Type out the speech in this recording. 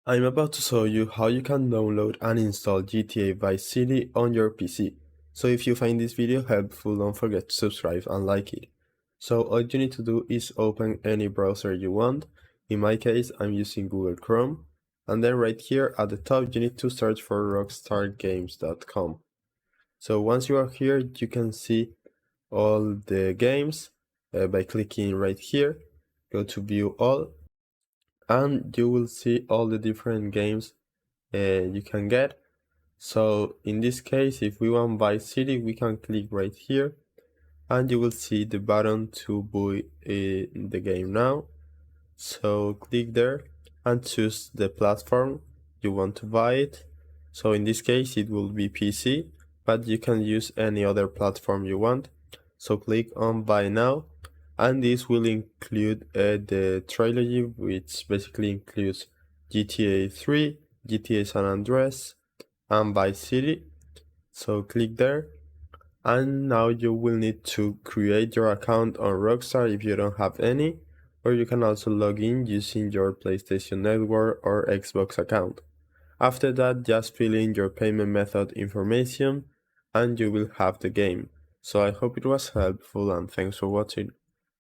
I'm about to show you how you can download and install GTA Vice City on your PC. So if you find this video helpful, don't forget to subscribe and like it. So all you need to do is open any browser you want. In my case, I'm using Google Chrome. And then right here at the top, you need to search for rockstargames.com. So once you are here, you can see all the games by clicking right here. Go to view all, and you will see all the different games you can get. So in this case, if we want Vice City, we can click right here and you will see the button to buy the game now. So click there and choose the platform you want to buy it. So in this case, it will be PC, but you can use any other platform you want. So click on buy now, and this will include the trilogy, which basically includes GTA 3, GTA San Andreas, and Vice City. So click there, and now you will need to create your account on Rockstar if you don't have any, or you can also log in using your PlayStation Network or Xbox account. After that, just fill in your payment method information and you will have the game. So I hope it was helpful and thanks for watching.